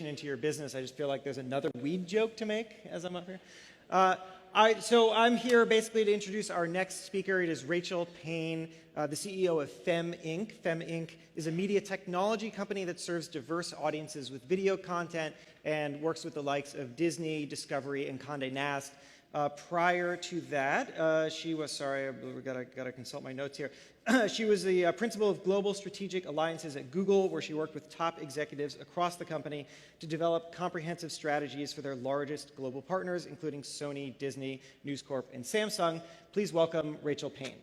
into your business. I just feel like there's another weed joke to make as I'm up here. So I'm here basically to introduce our next speaker. It is Rachel Payne, the CEO of Fem Inc. Fem Inc. is a media technology company that serves diverse audiences with video content and works with the likes of Disney, Discovery, and Condé Nast. Prior to that, she was, sorry, I've got to consult my notes here. She was the principal of Global Strategic Alliances at Google, where she worked with top executives across the company to develop comprehensive strategies for their largest global partners, including Sony, Disney, News Corp, and Samsung. Please welcome Rachel Payne.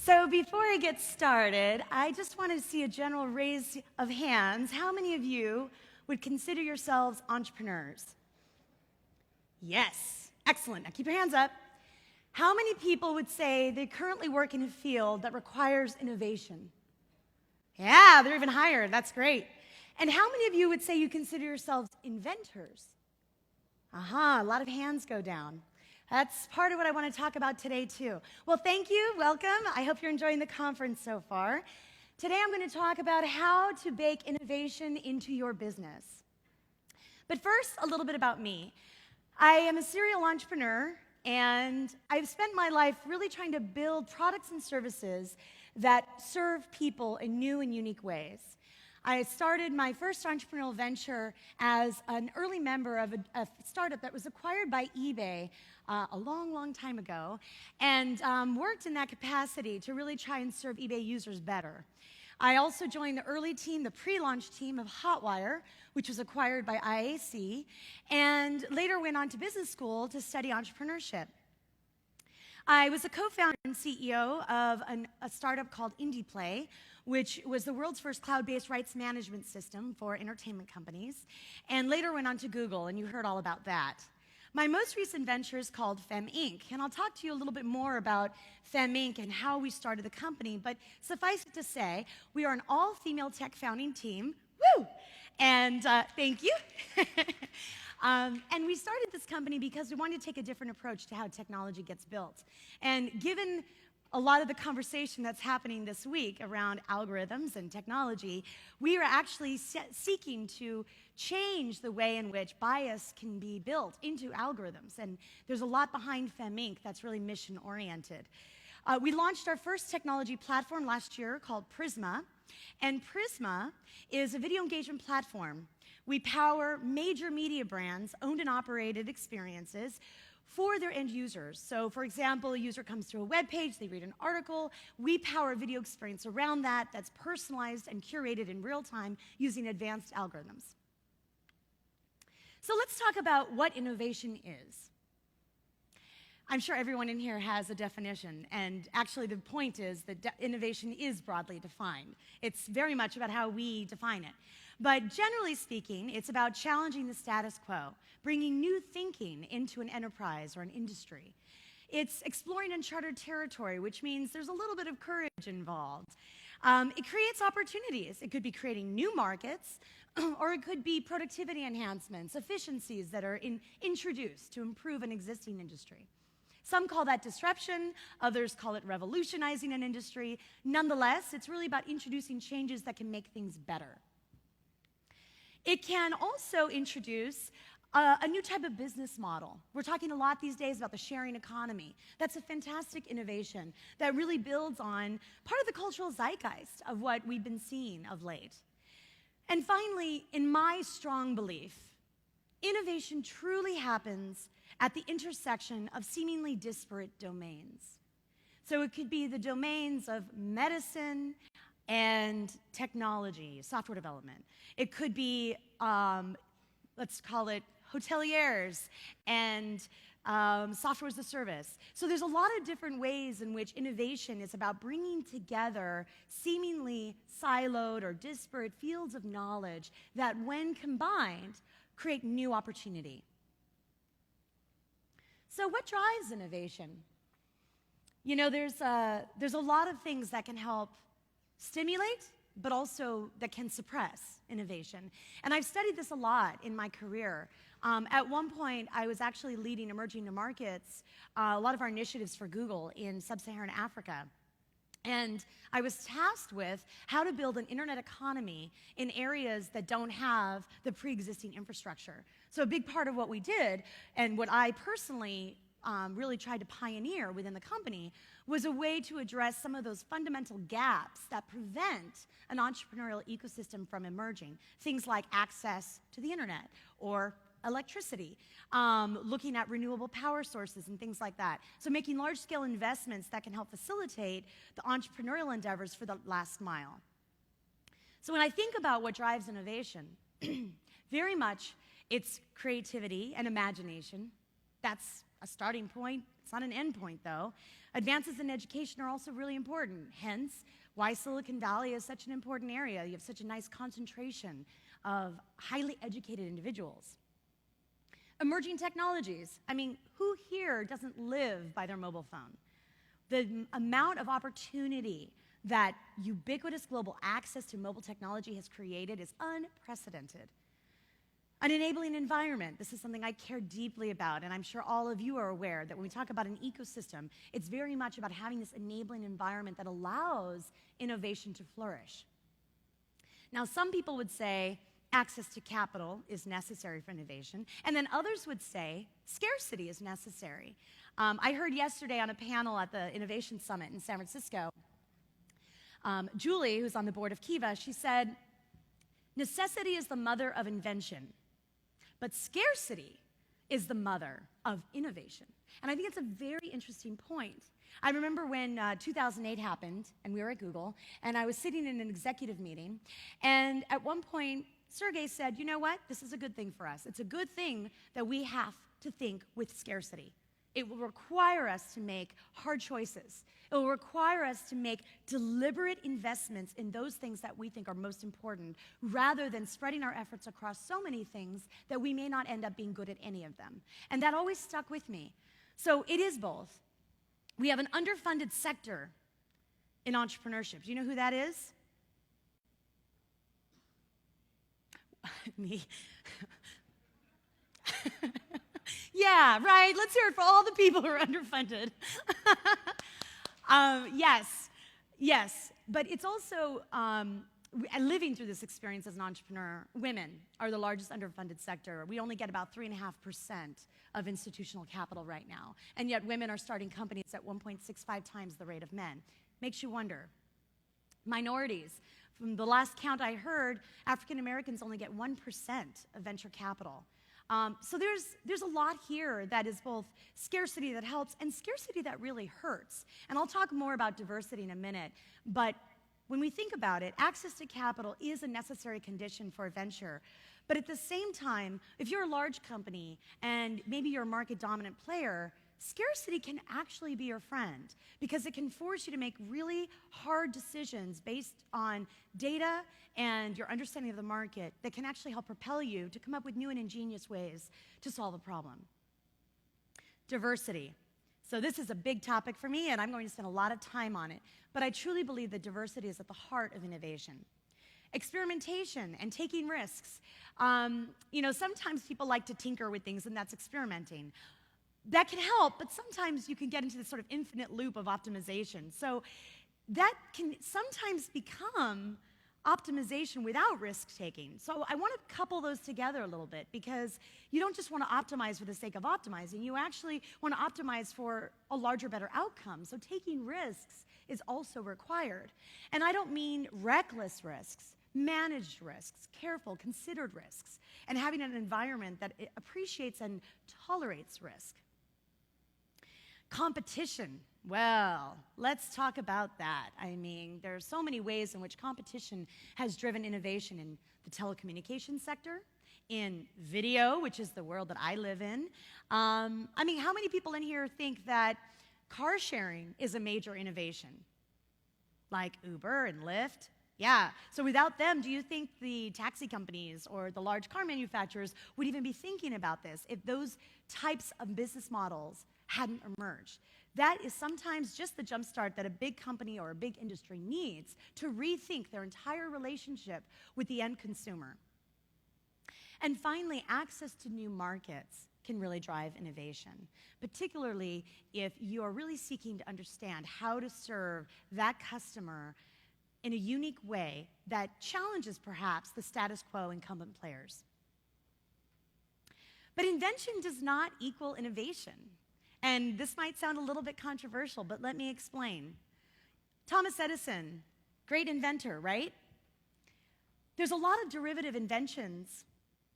So before I get started, I just want to see a general raise of hands. How many of you would consider yourselves entrepreneurs? Yes, excellent. Now keep your hands up. How many people would say they currently work in a field that requires innovation? Yeah, they're even higher. That's great. And how many of you would say you consider yourselves inventors? A lot of hands go down. That's part of what I want to talk about today, too. Well, thank you. Welcome. I hope you're enjoying the conference so far. Today, I'm going to talk about how to bake innovation into your business. But first, a little bit about me. I am a serial entrepreneur, and I've spent my life really trying to build products and services that serve people in new and unique ways. I started my first entrepreneurial venture as an early member of a startup that was acquired by eBay a long, long time ago, and worked in that capacity to really try and serve eBay users better. I also joined the early team, the pre-launch team of Hotwire, which was acquired by IAC, and later went on to business school to study entrepreneurship. I was a co-founder and CEO of a startup called IndiePlay, which was the world's first cloud-based rights management system for entertainment companies, and later went on to Google, and you heard all about that. My most recent venture is called Fem Inc., and I'll talk to you a little bit more about Fem Inc. and how we started the company, but suffice it to say, we are an all-female tech founding team. Woo! And thank you. And we started this company because we wanted to take a different approach to how technology gets built. And given a lot of the conversation that's happening this week around algorithms and technology, we are actually seeking to change the way in which bias can be built into algorithms. And there's a lot behind Fem Inc. that's really mission-oriented. We launched our first technology platform last year called Prisma. And Prisma is a video engagement platform. We power major media brands, owned and operated experiences, for their end users. So, for example, a user comes to a web page, they read an article, we power a video experience around that that's personalized and curated in real time using advanced algorithms. So let's talk about what innovation is. I'm sure everyone in here has a definition, and actually the point is that innovation is broadly defined. It's very much about how we define it. But generally speaking, it's about challenging the status quo, bringing new thinking into an enterprise or an industry. It's exploring uncharted territory, which means there's a little bit of courage involved. It creates opportunities. It could be creating new markets, or it could be productivity enhancements, efficiencies that are introduced to improve an existing industry. Some call that disruption, others call it revolutionizing an industry. Nonetheless, it's really about introducing changes that can make things better. It can also introduce a new type of business model. We're talking a lot these days about the sharing economy. That's a fantastic innovation that really builds on part of the cultural zeitgeist of what we've been seeing of late. And finally, in my strong belief, innovation truly happens at the intersection of seemingly disparate domains. So it could be the domains of medicine and technology, software development. It could be, let's call it hoteliers and software as a service. So there's a lot of different ways in which innovation is about bringing together seemingly siloed or disparate fields of knowledge that, when combined, create new opportunity. So what drives innovation? You know, there's a lot of things that can help stimulate but also that can suppress innovation. And I've studied this a lot in my career. At one point, I was actually leading emerging markets, a lot of our initiatives for Google in sub-Saharan Africa. And I was tasked with how to build an internet economy in areas that don't have the pre-existing infrastructure. So a big part of what we did, and what I personally really tried to pioneer within the company, was a way to address some of those fundamental gaps that prevent an entrepreneurial ecosystem from emerging. Things like access to the internet or electricity, looking at renewable power sources and things like that. So making large-scale investments that can help facilitate the entrepreneurial endeavors for the last mile. So when I think about what drives innovation, very much it's creativity and imagination. That's a starting point. It's not an end point, though. Advances in education are also really important, hence why Silicon Valley is such an important area. You have such a nice concentration of highly educated individuals. Emerging technologies. I mean, who here doesn't live by their mobile phone? The amount of opportunity that ubiquitous global access to mobile technology has created is unprecedented. An enabling environment. This is something I care deeply about, and I'm sure all of you are aware that when we talk about an ecosystem, it's very much about having this enabling environment that allows innovation to flourish. Now, some people would say access to capital is necessary for innovation, and then others would say scarcity is necessary. I heard yesterday on a panel at the Innovation Summit in San Francisco, Julie, who's on the board of Kiva, she said, necessity is the mother of invention, but scarcity is the mother of innovation. And I think it's a very interesting point. I remember when 2008 happened, and we were at Google, and I was sitting in an executive meeting, and at one point, Sergey said, you know what, this is a good thing for us. It's a good thing that we have to think with scarcity. It will require us to make hard choices. It will require us to make deliberate investments in those things that we think are most important, rather than spreading our efforts across so many things that we may not end up being good at any of them. And that always stuck with me. So it is both. We have an underfunded sector in entrepreneurship. Do you know who that is? Me. Yeah, right. Let's hear it for all the people who are underfunded. Yes. But it's also, living through this experience as an entrepreneur, women are the largest underfunded sector. We only get about 3.5% of institutional capital right now. And yet women are starting companies at 1.65 times the rate of men. Makes you wonder. Minorities. From the last count I heard, African Americans only get 1% of venture capital. So there's a lot here that is both scarcity that helps and scarcity that really hurts. And I'll talk more about diversity in a minute, but when we think about it, access to capital is a necessary condition for a venture. But at the same time, if you're a large company and maybe you're a market dominant player, scarcity can actually be your friend, because it can force you to make really hard decisions based on data and your understanding of the market that can actually help propel you to come up with new and ingenious ways to solve a problem. Diversity. So this is a big topic for me, and I'm going to spend a lot of time on it, but I truly believe that diversity is at the heart of innovation. Experimentation and taking risks. Sometimes people like to tinker with things, and that's experimenting. That can help, but sometimes you can get into this sort of infinite loop of optimization. So that can sometimes become optimization without risk-taking. So I want to couple those together a little bit, because you don't just want to optimize for the sake of optimizing. You actually want to optimize for a larger, better outcome. So taking risks is also required. And I don't mean reckless risks, managed risks, careful, considered risks, and having an environment that appreciates and tolerates risk. Competition. Well, let's talk about that. I mean, there are so many ways in which competition has driven innovation in the telecommunications sector, in video, which is the world that I live in. How many people in here think that car sharing is a major innovation? Like Uber and Lyft? Yeah. So without them, do you think the taxi companies or the large car manufacturers would even be thinking about this if those types of business models hadn't emerged? That is sometimes just the jumpstart that a big company or a big industry needs to rethink their entire relationship with the end consumer. And finally, access to new markets can really drive innovation, particularly if you are really seeking to understand how to serve that customer in a unique way that challenges perhaps the status quo incumbent players. But invention does not equal innovation. And this might sound a little bit controversial, but let me explain. Thomas Edison, great inventor, right? There's a lot of derivative inventions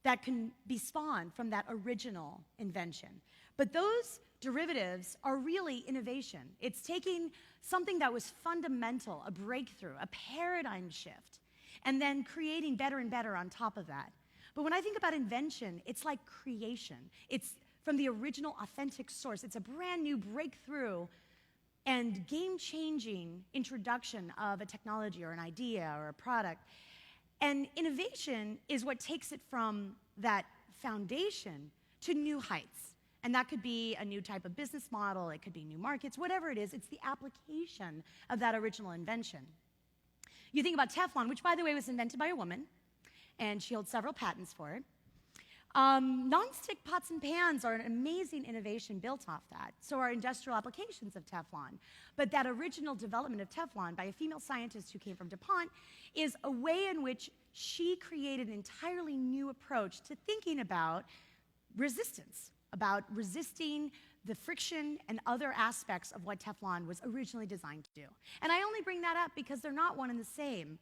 that can be spawned from that original invention. But those derivatives are really innovation. It's taking something that was fundamental, a breakthrough, a paradigm shift, and then creating better and better on top of that. But when I think about invention, it's like creation. It's from the original authentic source. It's a brand new breakthrough and game-changing introduction of a technology or an idea or a product. And innovation is what takes it from that foundation to new heights. And that could be a new type of business model, it could be new markets, whatever it is, it's the application of that original invention. You think about Teflon, which, by the way, was invented by a woman, and she holds several patents for it. Non-stick pots and pans are an amazing innovation built off that. So are industrial applications of Teflon. But that original development of Teflon by a female scientist who came from DuPont is a way in which she created an entirely new approach to thinking about resistance, about resisting the friction and other aspects of what Teflon was originally designed to do. And I only bring that up because they're not one and the same.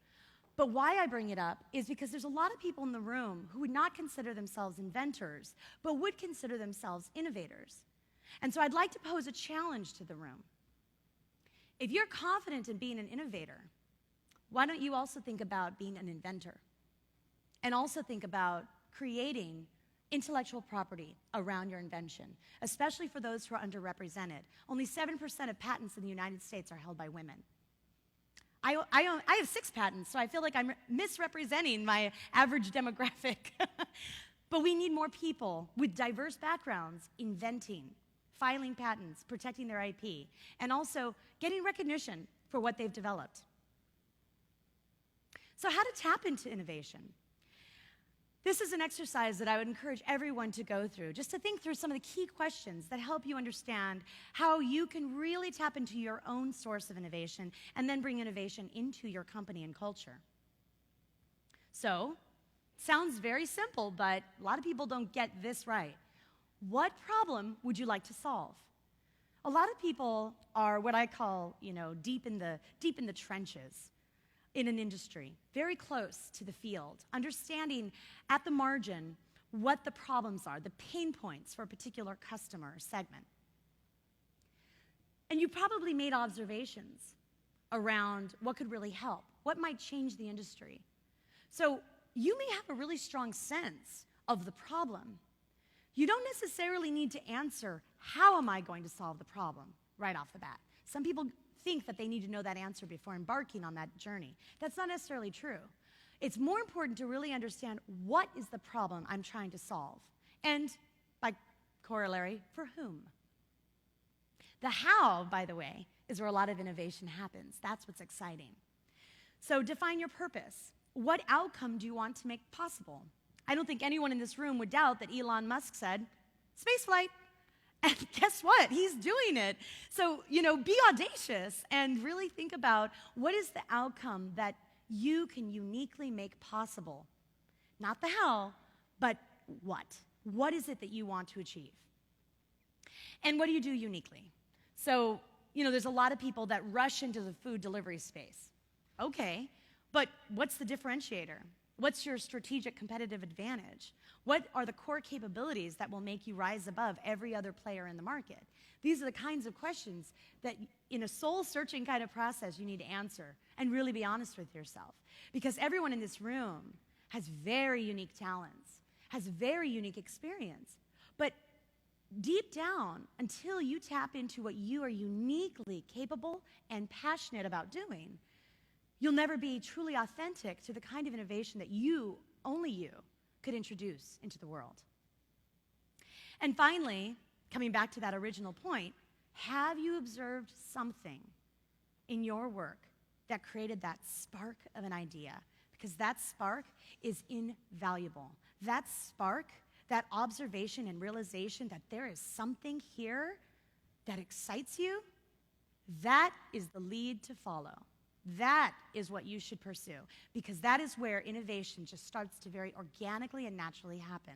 But why I bring it up is because there's a lot of people in the room who would not consider themselves inventors, but would consider themselves innovators. And so I'd like to pose a challenge to the room. If you're confident in being an innovator, why don't you also think about being an inventor? And also think about creating intellectual property around your invention, especially for those who are underrepresented. Only 7% of patents in the United States are held by women. I have 6 patents, so I feel like I'm misrepresenting my average demographic. But we need more people with diverse backgrounds inventing, filing patents, protecting their IP, and also getting recognition for what they've developed. So how to tap into innovation? This is an exercise that I would encourage everyone to go through, just to think through some of the key questions that help you understand how you can really tap into your own source of innovation and then bring innovation into your company and culture. So, sounds very simple, but a lot of people don't get this right. What problem would you like to solve? A lot of people are what I call, deep in the trenches in an industry, very close to the field, understanding at the margin what the problems are, the pain points for a particular customer segment. And you probably made observations around what could really help, what might change the industry. So you may have a really strong sense of the problem. You don't necessarily need to answer, how am I going to solve the problem, right off the bat. Some people think that they need to know that answer before embarking on that journey. That's not necessarily true. It's more important to really understand what is the problem I'm trying to solve, and by corollary, for whom. The how, by the way, is where a lot of innovation happens. That's what's exciting. So define your purpose. What outcome do you want to make possible? I don't think anyone in this room would doubt that Elon Musk said, spaceflight. And guess what? He's doing it. So, be audacious and really think about what is the outcome that you can uniquely make possible. Not the how, but what. What is it that you want to achieve? And what do you do uniquely? So, there's a lot of people that rush into the food delivery space. Okay, but what's the differentiator? What's your strategic competitive advantage? What are the core capabilities that will make you rise above every other player in the market? These are the kinds of questions that in a soul-searching kind of process you need to answer and really be honest with yourself. Because everyone in this room has very unique talents, has very unique experience. But deep down, until you tap into what you are uniquely capable and passionate about doing, you'll never be truly authentic to the kind of innovation that only you, could introduce into the world. And finally, coming back to that original point, Have you observed something in your work that created that spark of an idea? Because that spark is invaluable. That spark, that observation and realization that there is something here that excites you, that is the lead to follow. That is what you should pursue, because that is where innovation just starts to very organically and naturally happen.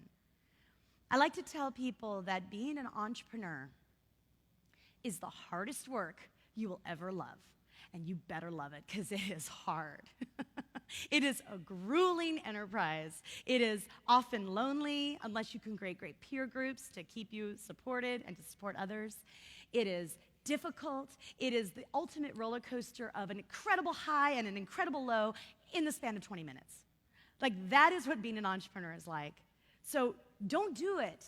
I like to tell people that being an entrepreneur is the hardest work you will ever love. And you better love it, because it is hard. It is a grueling enterprise. It is often lonely, unless you can create great peer groups to keep you supported and to support others. It is difficult. It is the ultimate roller coaster of an incredible high and an incredible low in the span of 20 minutes. Like, that is what being an entrepreneur is like. So don't do it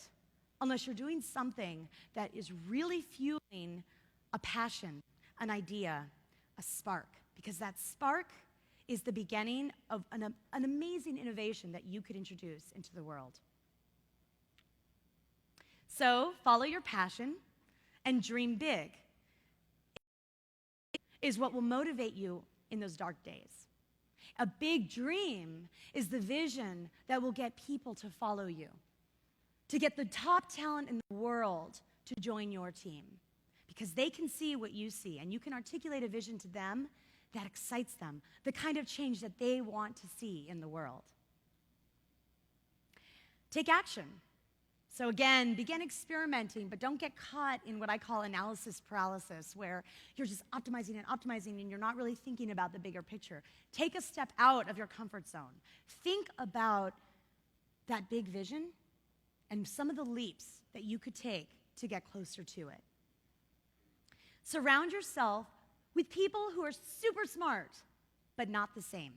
unless you're doing something that is really fueling a passion, an idea, a spark, because that spark is the beginning of an amazing innovation that you could introduce into the world. So follow your passion and dream big is what will motivate you in those dark days. A big dream is the vision that will get people to follow you, to get the top talent in the world to join your team, because they can see what you see, and you can articulate a vision to them that excites them, the kind of change that they want to see in the world. Take action. So again, begin experimenting, but don't get caught in what I call analysis paralysis, where you're just optimizing and you're not really thinking about the bigger picture. Take a step out of your comfort zone. Think about that big vision and some of the leaps that you could take to get closer to it. Surround yourself with people who are super smart, but not the same.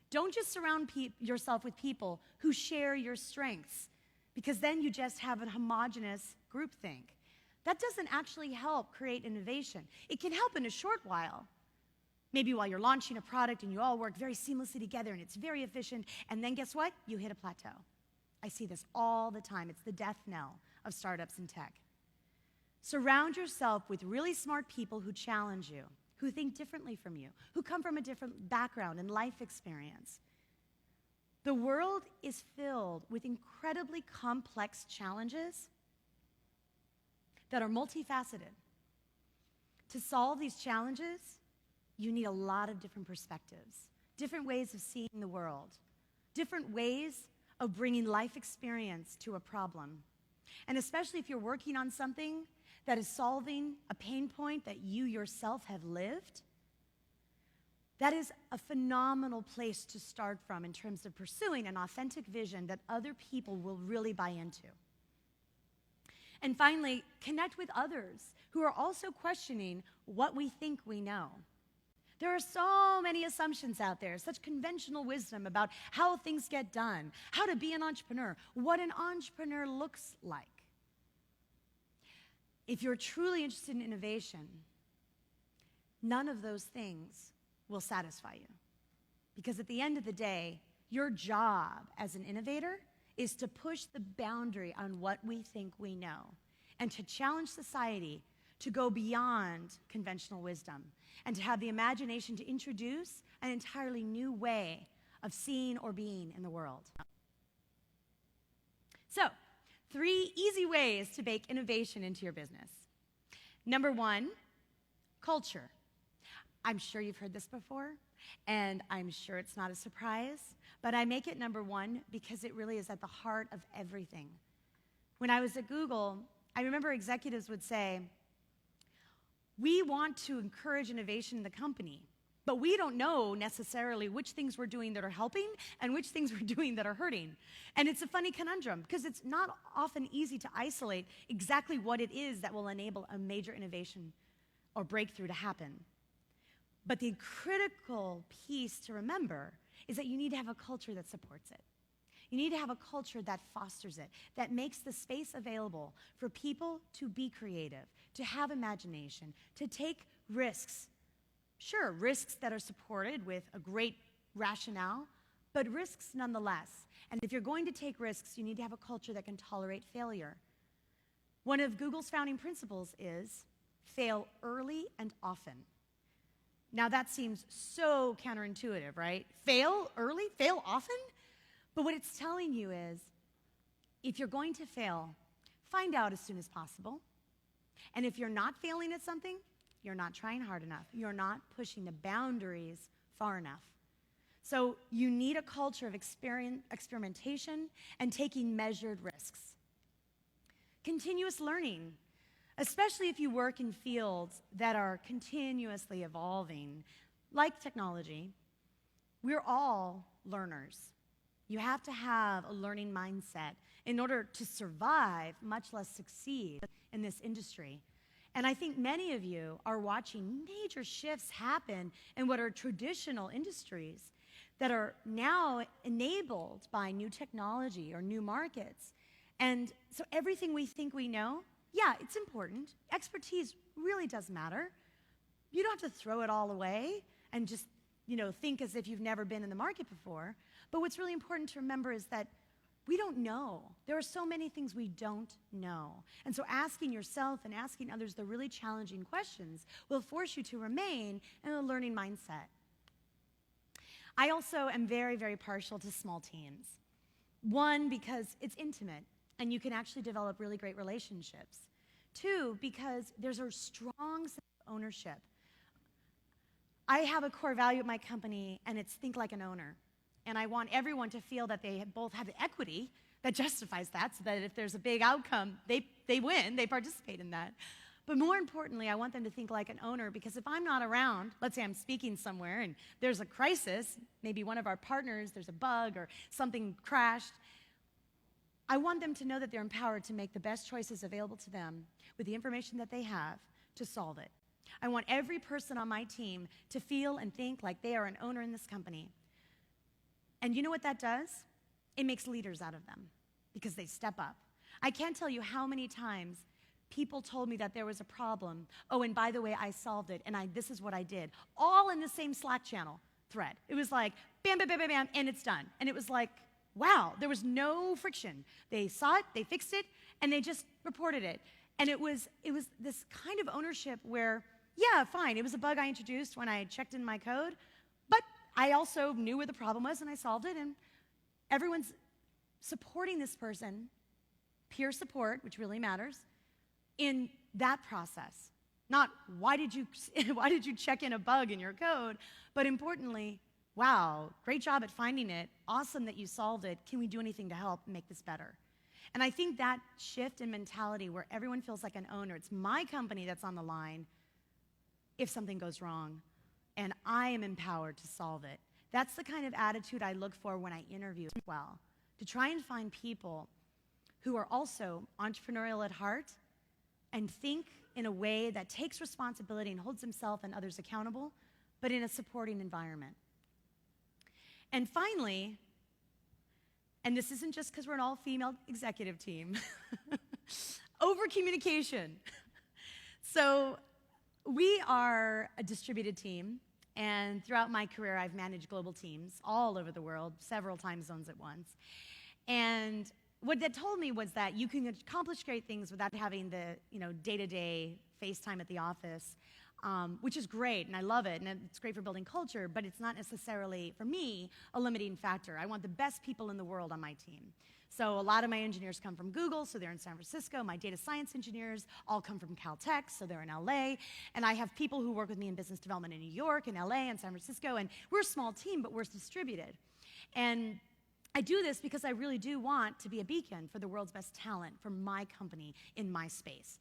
Don't just surround yourself with people who share your strengths, because then you just have a homogenous groupthink. That doesn't actually help create innovation. It can help in a short while. Maybe while you're launching a product and you all work very seamlessly together and it's very efficient, and then guess what? You hit a plateau. I see this all the time. It's the death knell of startups in tech. Surround yourself with really smart people who challenge you, who think differently from you, who come from a different background and life experience. The world is filled with incredibly complex challenges that are multifaceted. To solve these challenges, you need a lot of different perspectives, different ways of seeing the world, different ways of bringing life experience to a problem. And especially if you're working on something that is solving a pain point that you yourself have lived, that is a phenomenal place to start from in terms of pursuing an authentic vision that other people will really buy into. And finally, connect with others who are also questioning what we think we know. There are so many assumptions out there, such conventional wisdom about how things get done, how to be an entrepreneur, what an entrepreneur looks like. If you're truly interested in innovation, none of those things will satisfy you. Because at the end of the day, your job as an innovator is to push the boundary on what we think we know and to challenge society to go beyond conventional wisdom and to have the imagination to introduce an entirely new way of seeing or being in the world. So, 3 easy ways to bake innovation into your business. Number 1, culture. I'm sure you've heard this before, and I'm sure it's not a surprise, but I make it number 1 because it really is at the heart of everything. When I was at Google, I remember executives would say, we want to encourage innovation in the company, but we don't know necessarily which things we're doing that are helping and which things we're doing that are hurting. And it's a funny conundrum because it's not often easy to isolate exactly what it is that will enable a major innovation or breakthrough to happen. But the critical piece to remember is that you need to have a culture that supports it. You need to have a culture that fosters it, that makes the space available for people to be creative, to have imagination, to take risks. Sure, risks that are supported with a great rationale, but risks nonetheless. And if you're going to take risks, you need to have a culture that can tolerate failure. One of Google's founding principles is fail early and often. Now that seems so counterintuitive, right? Fail early, fail often? But what it's telling you is, if you're going to fail, find out as soon as possible. And if you're not failing at something, you're not trying hard enough. You're not pushing the boundaries far enough. So you need a culture of experimentation and taking measured risks. Continuous learning, especially if you work in fields that are continuously evolving, like technology. We're all learners. You have to have a learning mindset in order to survive, much less succeed in this industry. And I think many of you are watching major shifts happen in what are traditional industries that are now enabled by new technology or new markets. And so everything we think we know, yeah, it's important. Expertise really does matter. You don't have to throw it all away and just, think as if you've never been in the market before. But what's really important to remember is that we don't know. There are so many things we don't know. And so asking yourself and asking others the really challenging questions will force you to remain in a learning mindset. I also am very, very partial to small teams. One, because it's intimate and you can actually develop really great relationships. Two, because there's a strong sense of ownership. I have a core value at my company, and it's think like an owner. And I want everyone to feel that they both have the equity that justifies that, so that if there's a big outcome, they win, they participate in that. But more importantly, I want them to think like an owner, because if I'm not around, let's say I'm speaking somewhere and there's a crisis, maybe one of our partners, there's a bug or something crashed, I want them to know that they're empowered to make the best choices available to them with the information that they have to solve it. I want every person on my team to feel and think like they are an owner in this company. And you know what that does? It makes leaders out of them because they step up. I can't tell you how many times people told me that there was a problem. Oh, and by the way, I solved it, and this is what I did. All in the same Slack channel thread. It was like, bam, bam, bam, bam, bam, and it's done. And it was like, wow, there was no friction. They saw it, they fixed it, and they just reported it. And it was this kind of ownership where, yeah, fine, it was a bug I introduced when I checked in my code, but I also knew where the problem was and I solved it, and everyone's supporting this person, peer support, which really matters, in that process. Not why did you check in a bug in your code, but importantly, wow, great job at finding it, awesome that you solved it, can we do anything to help make this better? And I think that shift in mentality where everyone feels like an owner, it's my company that's on the line if something goes wrong, and I am empowered to solve it. That's the kind of attitude I look for when I interview as well, to try and find people who are also entrepreneurial at heart and think in a way that takes responsibility and holds himself and others accountable, but in a supporting environment. And finally, and this isn't just because we're an all-female executive team, over-communication. So we are a distributed team, and throughout my career, I've managed global teams all over the world, several time zones at once. And what that told me was that you can accomplish great things without having the day-to-day FaceTime at the office, which is great, and I love it, and it's great for building culture, but it's not necessarily, for me, a limiting factor. I want the best people in the world on my team. So a lot of my engineers come from Google, so they're in San Francisco. My data science engineers all come from Caltech, so they're in LA. And I have people who work with me in business development in New York and LA and San Francisco, and we're a small team, but we're distributed. And I do this because I really do want to be a beacon for the world's best talent for my company in my space.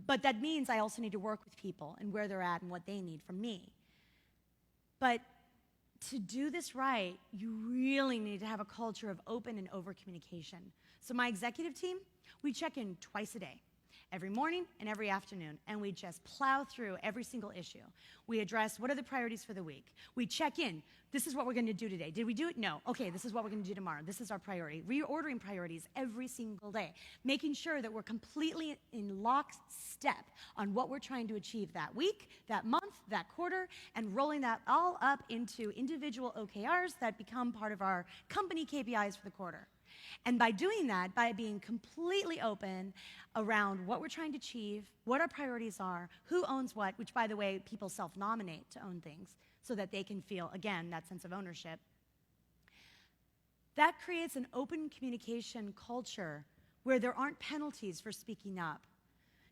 But that means I also need to work with people and where they're at and what they need from me. But to do this right, you really need to have a culture of open and over communication. So my executive team, we check in twice a day, every morning and every afternoon, and we just plow through every single issue. We address what are the priorities for the week. We check in. This is what we're going to do today. Did we do it? No. Okay, this is what we're going to do tomorrow. This is our priority. Reordering priorities every single day, making sure that we're completely in lockstep on what we're trying to achieve that week, that month, that quarter, and rolling that all up into individual OKRs that become part of our company KPIs for the quarter. And by doing that, by being completely open around what we're trying to achieve, what our priorities are, who owns what, which, by the way, people self-nominate to own things so that they can feel, again, that sense of ownership, that creates an open communication culture where there aren't penalties for speaking up.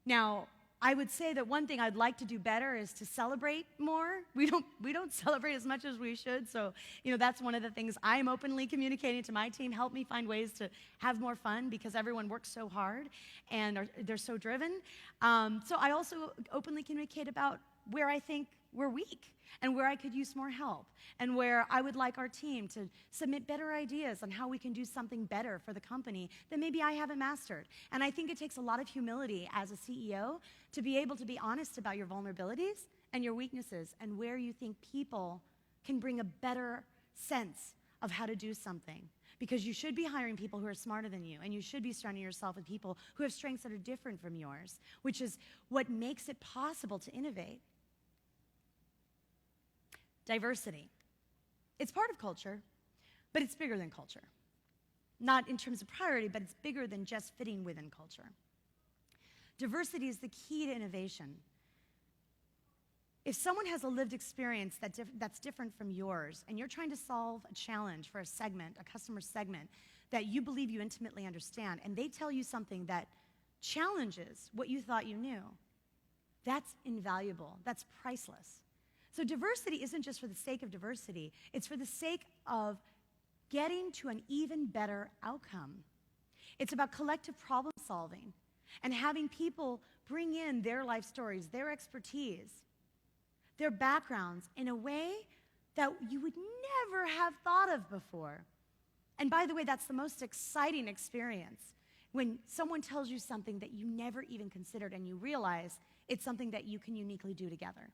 Now, I would say that one thing I'd like to do better is to celebrate more. We don't celebrate as much as we should, so that's one of the things I'm openly communicating to my team. Help me find ways to have more fun because everyone works so hard and they're so driven. So I also openly communicate about where I think we're weak and where I could use more help and where I would like our team to submit better ideas on how we can do something better for the company that maybe I haven't mastered. And I think it takes a lot of humility as a CEO to be able to be honest about your vulnerabilities and your weaknesses and where you think people can bring a better sense of how to do something. Because you should be hiring people who are smarter than you, and you should be surrounding yourself with people who have strengths that are different from yours, which is what makes it possible to innovate. Diversity. It's part of culture, but it's bigger than culture. Not in terms of priority, but it's bigger than just fitting within culture. Diversity is the key to innovation. If someone has a lived experience that's different from yours, and you're trying to solve a challenge for a segment, a customer segment, that you believe you intimately understand, and they tell you something that challenges what you thought you knew, that's invaluable. That's priceless. So diversity isn't just for the sake of diversity. It's for the sake of getting to an even better outcome. It's about collective problem solving and having people bring in their life stories, their expertise, their backgrounds in a way that you would never have thought of before. And by the way, that's the most exciting experience, when someone tells you something that you never even considered and you realize it's something that you can uniquely do together.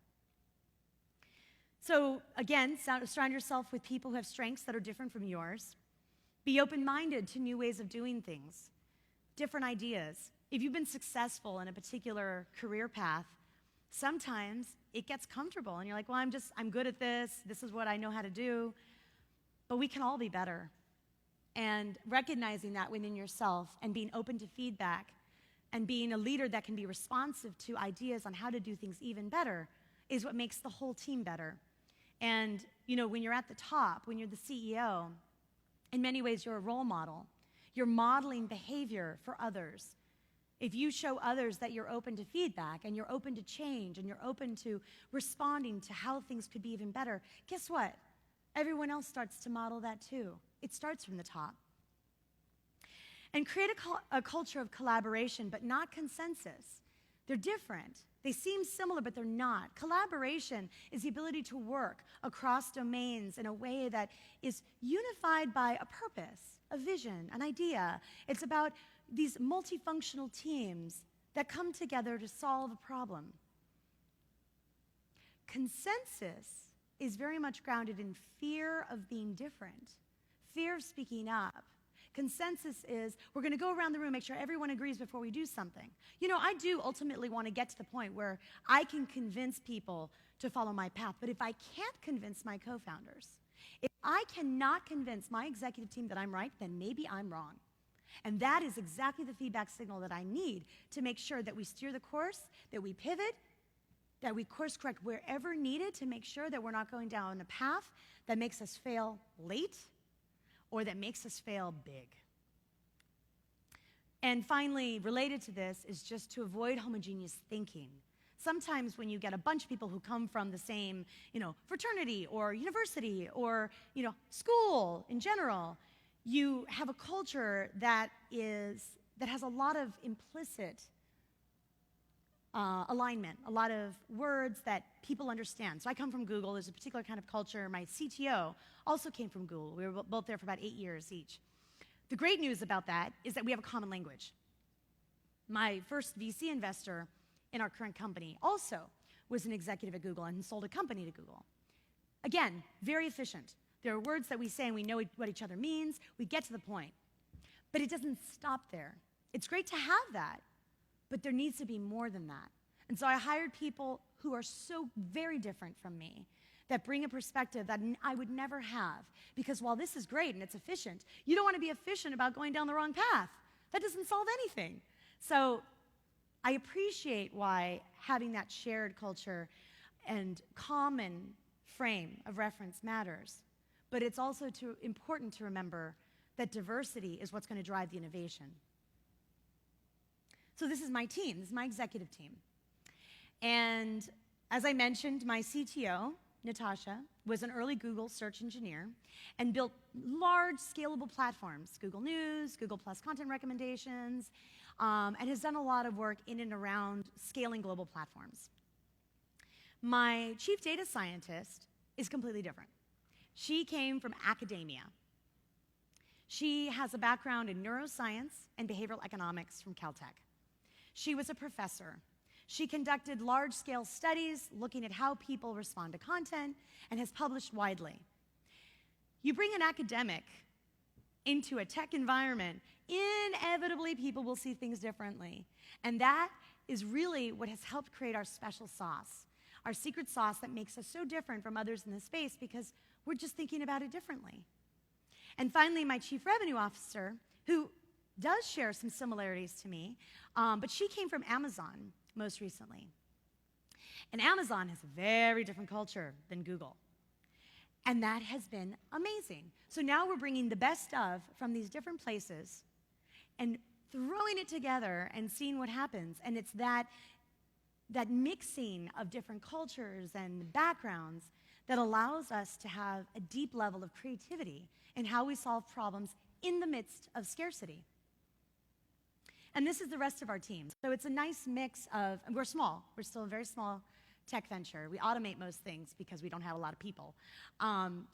So again, surround yourself with people who have strengths that are different from yours. Be open-minded to new ways of doing things, different ideas. If you've been successful in a particular career path, sometimes it gets comfortable and you're like, well, I'm good at this. This is what I know how to do. But we can all be better. And recognizing that within yourself and being open to feedback and being a leader that can be responsive to ideas on how to do things even better is what makes the whole team better. And, when you're at the top, when you're the CEO, in many ways you're a role model. You're modeling behavior for others. If you show others that you're open to feedback and you're open to change and you're open to responding to how things could be even better, guess what? Everyone else starts to model that too. It starts from the top. And create a culture of collaboration, but not consensus. They're different. They seem similar, but they're not. Collaboration is the ability to work across domains in a way that is unified by a purpose, a vision, an idea. It's about these multifunctional teams that come together to solve a problem. Consensus is very much grounded in fear of being different, fear of speaking up. Consensus is, we're going to go around the room, make sure everyone agrees before we do something. I do ultimately want to get to the point where I can convince people to follow my path, but if I can't convince my co-founders, if I cannot convince my executive team that I'm right, then maybe I'm wrong. And that is exactly the feedback signal that I need to make sure that we steer the course, that we pivot, that we course correct wherever needed to make sure that we're not going down a path that makes us fail late or that makes us fail big. And finally, related to this is just to avoid homogeneous thinking. Sometimes when you get a bunch of people who come from the same, fraternity or university or, school in general, you have a culture that has a lot of implicit alignment, a lot of words that people understand. So I come from Google. There's a particular kind of culture. My CTO also came from Google. We were both there for about 8 years each. The great news about that is that we have a common language. My first VC investor in our current company also was an executive at Google and sold a company to Google. Again, very efficient. There are words that we say and we know what each other means. We get to the point. But it doesn't stop there. It's great to have that, but there needs to be more than that. And so I hired people who are so very different from me that bring a perspective that I would never have. Because while this is great and it's efficient, you don't want to be efficient about going down the wrong path. That doesn't solve anything. So I appreciate why having that shared culture and common frame of reference matters. But it's also important to remember that diversity is what's going to drive the innovation. So this is my team. This is my executive team. And as I mentioned, my CTO, Natasha, was an early Google search engineer and built large scalable platforms, Google News, Google Plus content recommendations, and has done a lot of work in and around scaling global platforms. My chief data scientist is completely different. She came from academia. She has a background in neuroscience and behavioral economics from Caltech. She was a professor. She conducted large-scale studies looking at how people respond to content and has published widely. You bring an academic into a tech environment, inevitably people will see things differently. And that is really what has helped create our special sauce, our secret sauce that makes us so different from others in the space because we're just thinking about it differently. And finally, my chief revenue officer, who does share some similarities to me, but she came from Amazon most recently. And Amazon has a very different culture than Google. And that has been amazing. So now we're bringing the best of from these different places and throwing it together and seeing what happens. And it's that mixing of different cultures and backgrounds that allows us to have a deep level of creativity in how we solve problems in the midst of scarcity. And this is the rest of our team. So it's a nice mix of, and we're small. We're still a very small tech venture. We automate most things because we don't have a lot of people.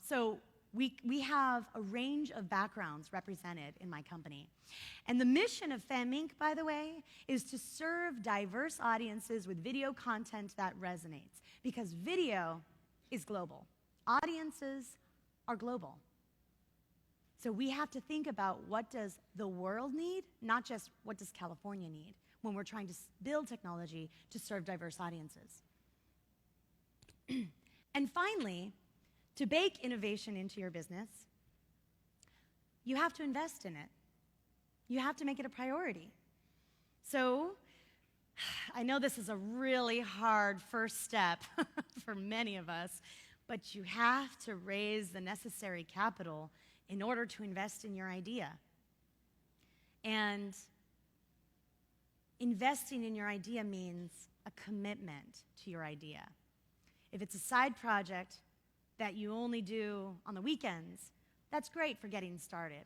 So we have a range of backgrounds represented in my company. And the mission of Fem Inc., by the way, is to serve diverse audiences with video content that resonates. Because video is global. Audiences are global. So we have to think about what does the world need, not just what does California need when we're trying to build technology to serve diverse audiences. And finally, to bake innovation into your business, you have to invest in it. You have to make it a priority. So I know this is a really hard first step for many of us, but you have to raise the necessary capital in order to invest in your idea. And investing in your idea means a commitment to your idea. If it's a side project that you only do on the weekends, that's great for getting started.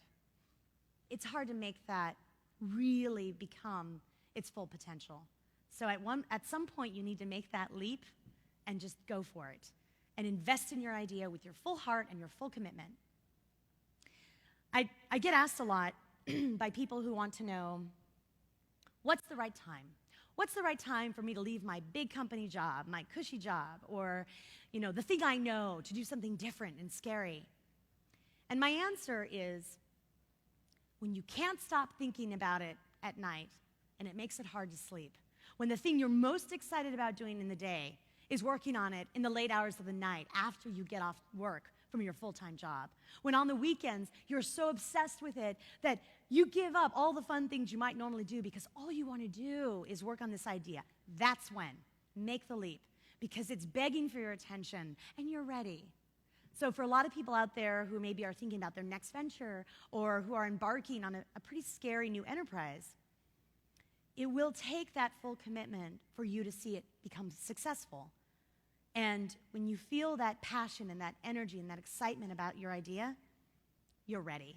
It's hard to make that really become its full potential. So at some point, you need to make that leap and just go for it and invest in your idea with your full heart and your full commitment. I get asked a lot by people who want to know, what's the right time? What's the right time for me to leave my big company job, my cushy job, or the thing I know, to do something different and scary? And my answer is, when you can't stop thinking about it at night and it makes it hard to sleep. When the thing you're most excited about doing in the day is working on it in the late hours of the night after you get off work from your full-time job. When on the weekends, you're so obsessed with it that you give up all the fun things you might normally do because all you want to do is work on this idea. That's when. Make the leap, because it's begging for your attention and you're ready. So for a lot of people out there who maybe are thinking about their next venture or who are embarking on a pretty scary new enterprise, it will take that full commitment for you to see it become successful. And when you feel that passion and that energy and that excitement about your idea, you're ready.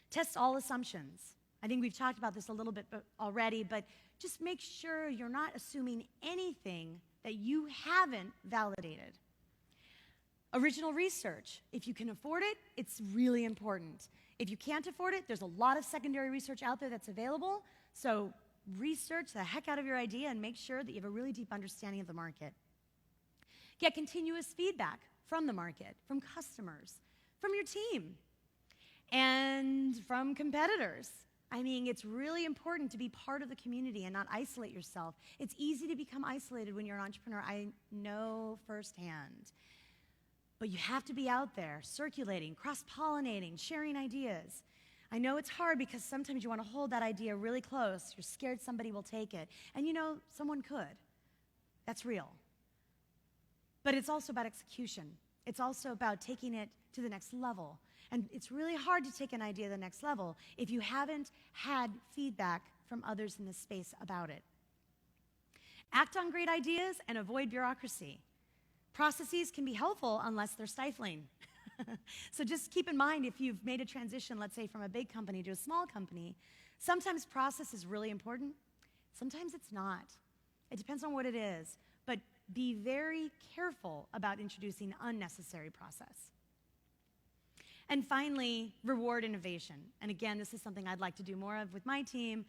Test all assumptions. I think we've talked about this a little bit already, but just make sure you're not assuming anything that you haven't validated. Original research. If you can afford it, it's really important. If you can't afford it, there's a lot of secondary research out there that's available. So research the heck out of your idea and make sure that you have a really deep understanding of the market. Get continuous feedback from the market, from customers, from your team, and from competitors. I mean, it's really important to be part of the community and not isolate yourself. It's easy to become isolated when you're an entrepreneur. I know firsthand. But you have to be out there, circulating, cross-pollinating, sharing ideas. I know it's hard because sometimes you want to hold that idea really close. You're scared somebody will take it. And you know, someone could. That's real. But it's also about execution. It's also about taking it to the next level. And it's really hard to take an idea to the next level if you haven't had feedback from others in this space about it. Act on great ideas and avoid bureaucracy. Processes can be helpful unless they're stifling. So just keep in mind, if you've made a transition, let's say from a big company to a small company, sometimes process is really important, sometimes it's not. It depends on what it is. But be very careful about introducing unnecessary process. And finally, reward innovation. And again, this is something I'd like to do more of with my team.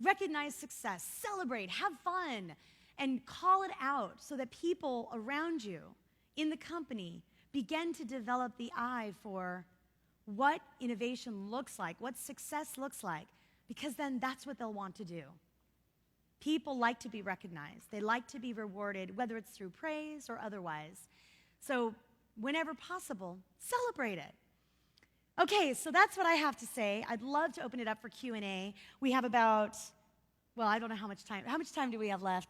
Recognize success, celebrate, have fun, and call it out so that people around you in the company begin to develop the eye for what innovation looks like, what success looks like, because then that's what they'll want to do. People like to be recognized. They like to be rewarded, whether it's through praise or otherwise. So whenever possible, celebrate it. Okay, so that's what I have to say. I'd love to open it up for Q&A. We have about, well, I don't know how much time. How much time do we have left?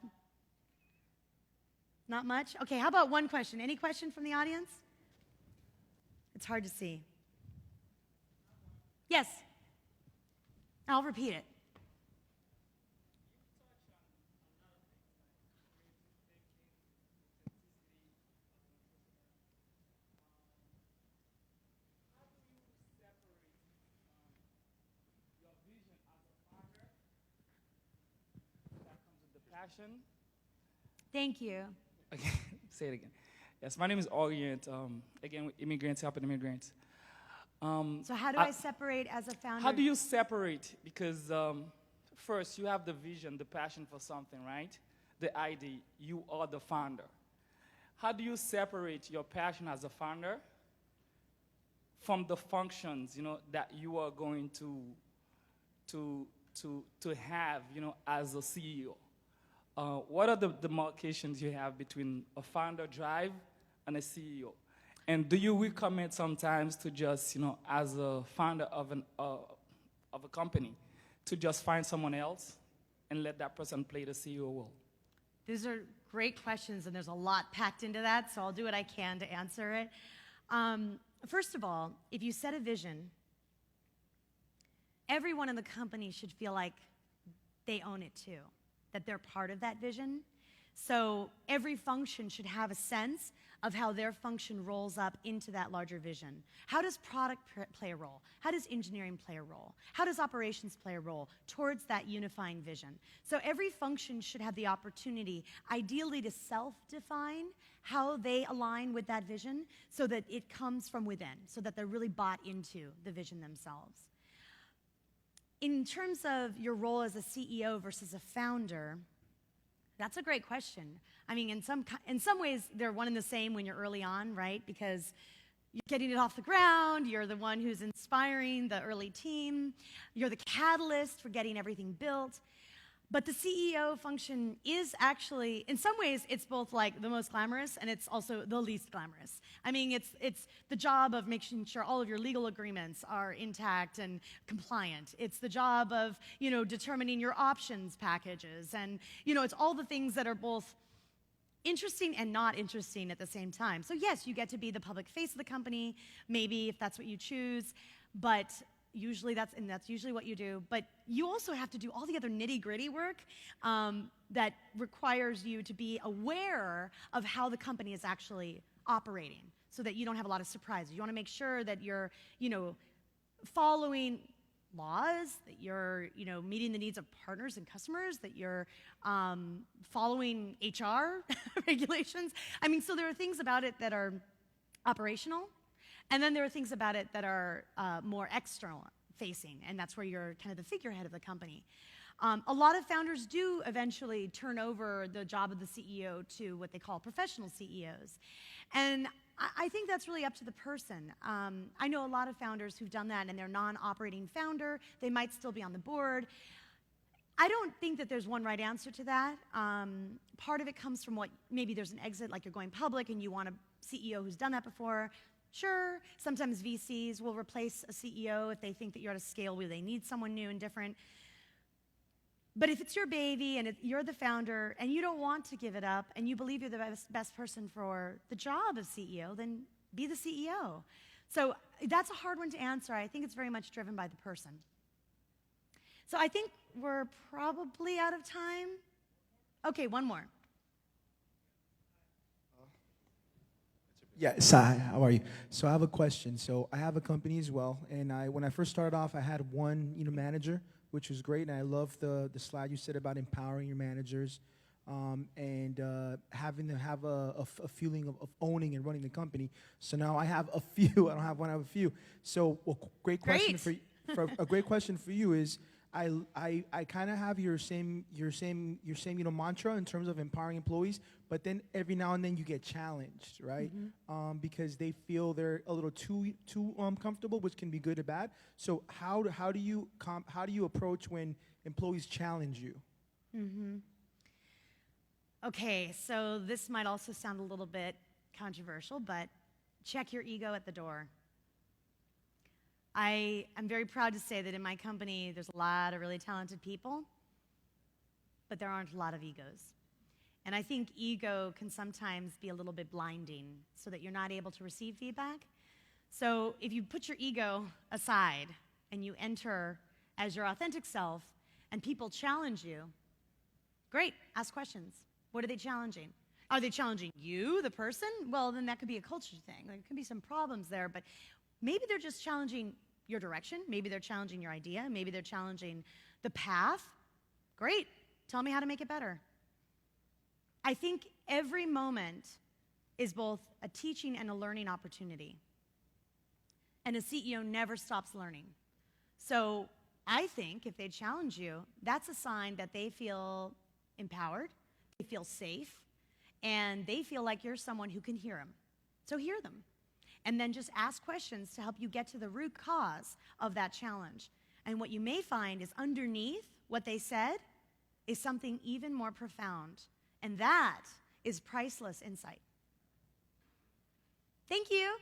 Not much? Okay, how about one question? Any question from the audience? It's hard to see. Yes. I'll repeat it. Passion. Thank you. Okay, say it again. Yes, my name is Orient. Again, with immigrants helping immigrants. So how do I separate as a founder? How do you separate? Because first, you have the vision, the passion for something, right? The idea. You are the founder. How do you separate your passion as a founder from the functions, that you are going to have, as a CEO? What are the demarcations you have between a founder drive and a CEO? And do you recommend sometimes to just, as a founder of a company, to just find someone else and let that person play the CEO role? These are great questions, and there's a lot packed into that, so I'll do what I can to answer it. First of all, if you set a vision, everyone in the company should feel like they own it too, that they're part of that vision. So every function should have a sense of how their function rolls up into that larger vision. How does product play a role? How does engineering play a role? How does operations play a role towards that unifying vision? So every function should have the opportunity, ideally, to self-define how they align with that vision so that it comes from within, so that they're really bought into the vision themselves. In terms of your role as a CEO versus a founder, that's a great question. I mean, in some ways, they're one and the same when you're early on, right? Because you're getting it off the ground, you're the one who's inspiring the early team, you're the catalyst for getting everything built. But the CEO function is actually, in some ways, it's both like the most glamorous and it's also the least glamorous. I mean, it's the job of making sure all of your legal agreements are intact and compliant. It's the job of, determining your options packages. And, it's all the things that are both interesting and not interesting at the same time. So yes, you get to be the public face of the company, maybe if that's what you choose, but usually that's usually what you do, but you also have to do all the other nitty-gritty work that requires you to be aware of how the company is actually operating so that you don't have a lot of surprises. You want to make sure that you're, following laws, that you're, meeting the needs of partners and customers, that you're following HR regulations. I mean, so there are things about it that are operational, and then there are things about it that are more external facing, and that's where you're kind of the figurehead of the company. A lot of founders do eventually turn over the job of the CEO to what they call professional CEOs. And I think that's really up to the person. I know a lot of founders who've done that, and they're non-operating founder. They might still be on the board. I don't think that there's one right answer to that. Part of it comes from maybe there's an exit, like you're going public and you want to CEO who's done that before. Sure, sometimes VCs will replace a CEO if they think that you're at a scale where they need someone new and different. But if it's your baby and you're the founder and you don't want to give it up and you believe you're the best person for the job of CEO, then be the CEO. So that's a hard one to answer. I think it's very much driven by the person. So I think we're probably out of time. Okay, one more. Yeah, Sai, how are you? So I have a question. So I have a company as well, and when I first started off, I had one manager, which was great, and I love the slide you said about empowering your managers, and having them have a feeling of owning and running the company. So now I have a few. I don't have one. I have a few. So great question for a great question for you is. I kind of have your same mantra in terms of empowering employees, but then every now and then you get challenged, right? Mm-hmm. Because they feel they're a little too comfortable, which can be good or bad. So how do you approach when employees challenge you? Mm-hmm. Okay, so this might also sound a little bit controversial, but check your ego at the door. I am very proud to say that in my company, there's a lot of really talented people, but there aren't a lot of egos. And I think ego can sometimes be a little bit blinding so that you're not able to receive feedback. So if you put your ego aside and you enter as your authentic self and people challenge you, great, ask questions. What are they challenging? Are they challenging you, the person? Well, then that could be a culture thing. There could be some problems there, but maybe they're just challenging your direction. Maybe they're challenging your idea. Maybe they're challenging the path. Great. Tell me how to make it better. I think every moment is both a teaching and a learning opportunity. And a CEO never stops learning. So I think if they challenge you, that's a sign that they feel empowered, they feel safe, and they feel like you're someone who can hear them. So hear them. And then just ask questions to help you get to the root cause of that challenge. And what you may find is underneath what they said is something even more profound. And that is priceless insight. Thank you.